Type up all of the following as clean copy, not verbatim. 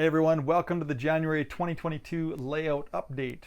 Hey everyone, welcome to the January 2022 layout update.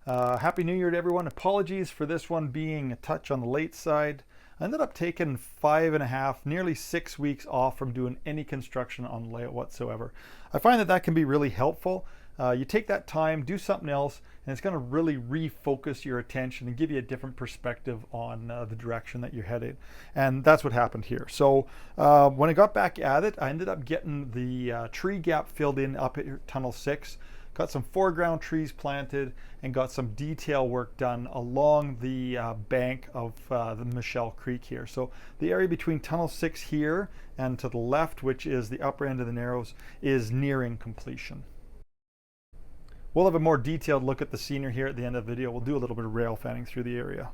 Happy New Year to everyone. Apologies for this one being a touch on the late side. I ended up taking 5.5, nearly 6 weeks off from doing any construction on the layout whatsoever. I find that that can be really helpful. You take that time, do something else, and it's going to really refocus your attention and give you a different perspective on the direction that you're headed. And that's what happened here. So when I got back at it, I ended up getting the tree gap filled in up at Tunnel 6, got some foreground trees planted, and got some detail work done along the bank of the Michelle Creek here. So the area between Tunnel 6 here and to the left, which is the upper end of the Narrows, is nearing completion. We'll have a more detailed look at the scenery here at the end of the video. We'll do a little bit of rail fanning through the area.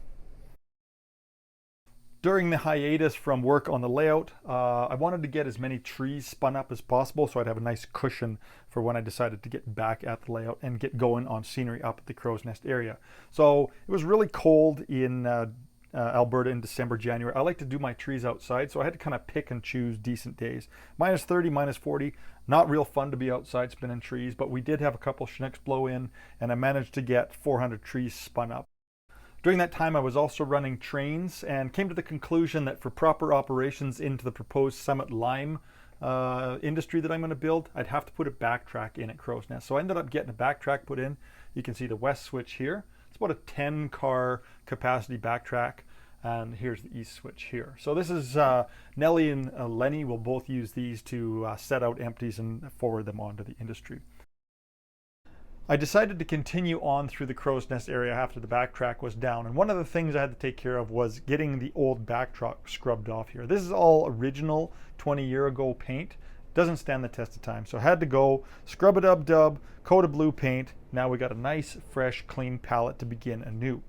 During the hiatus from work on the layout, I wanted to get as many trees spun up as possible so I'd have a nice cushion for when I decided to get back at the layout and get going on scenery up at the Crow's Nest area. So it was really cold in Alberta in December, January. I like to do my trees outside, so I had to kind of pick and choose decent days. Minus 30, minus 40, not real fun to be outside spinning trees, but we did have a couple Chinooks blow in, and I managed to get 400 trees spun up. During that time, I was also running trains and came to the conclusion that for proper operations into the proposed Summit Lime industry that I'm going to build, I'd have to put a backtrack in at Crow's Nest. So I ended up getting a backtrack put in. You can see the west switch here. It's about a 10-car capacity backtrack, and here's the east switch here. So this is Nellie and Lenny will both use these to set out empties and forward them onto the industry. I decided to continue on through the Crow's Nest area after the backtrack was down, and one of the things I had to take care of was getting the old backtrack scrubbed off here. This is all original 20-year-ago paint. Doesn't stand the test of time, so I had to go scrub it up, dub, coat of blue paint. Now we got a nice, fresh, clean palette to begin anew.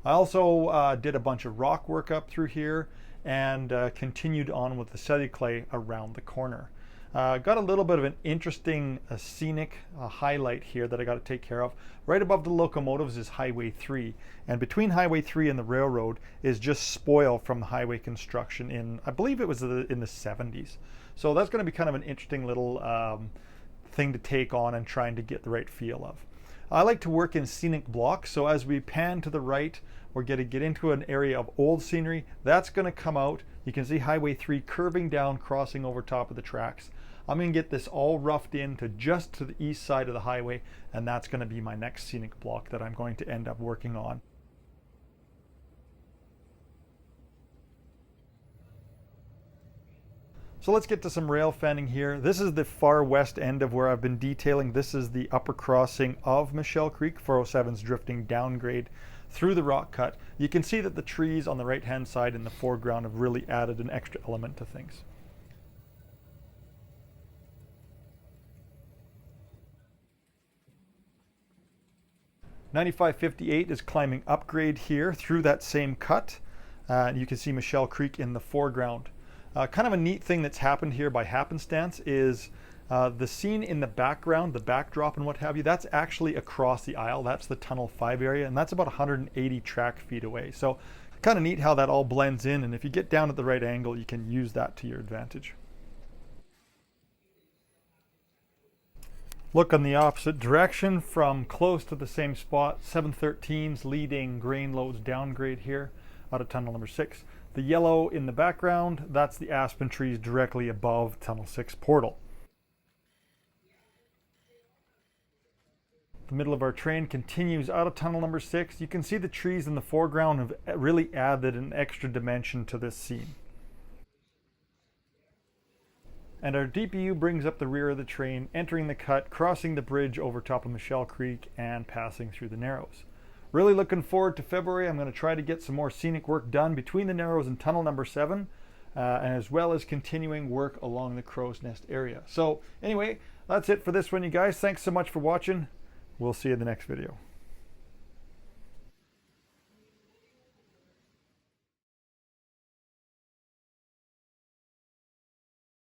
I also did a bunch of rock work up through here and continued on with the cellular clay around the corner. Got a little bit of an interesting scenic highlight here that I got to take care of. Right above the locomotives is Highway 3, and between Highway 3 and the railroad is just spoil from the highway construction in, I believe it was in the 70s. So that's going to be kind of an interesting little thing to take on and trying to get the right feel of. I like to work in scenic blocks, so as we pan to the right, we're going to get into an area of old scenery. That's going to come out. You can see Highway 3 curving down, crossing over top of the tracks. I'm going to get this all roughed in to just to the east side of the highway, and that's going to be my next scenic block that I'm going to end up working on. So let's get to some rail fanning here. This is the far west end of where I've been detailing. This is the upper crossing of Michelle Creek. 407's drifting downgrade through the rock cut. You can see that the trees on the right hand side in the foreground have really added an extra element to things. .9558 is climbing upgrade here through that same cut. You can see Michelle Creek in the foreground. Kind of a neat thing that's happened here by happenstance is the scene in the background, the backdrop and what have you, that's actually across the aisle. That's the Tunnel 5 area, and that's about 180 track feet away. So kind of neat how that all blends in, and if you get down at the right angle, you can use that to your advantage. Look on the opposite direction from close to the same spot. 713's leading grain loads downgrade here out of tunnel number 6. The yellow in the background, that's the aspen trees directly above tunnel 6 portal. The middle of our train continues out of tunnel number 6. You can see the trees in the foreground have really added an extra dimension to this scene. And our DPU brings up the rear of the train, entering the cut, crossing the bridge over top of Michelle Creek, and passing through the Narrows. Really looking forward to February. I'm going to try to get some more scenic work done between the Narrows and tunnel number 7, and as well as continuing work along the Crow's Nest area. So anyway, that's it for this one, you guys. Thanks so much for watching. We'll see you in the next video.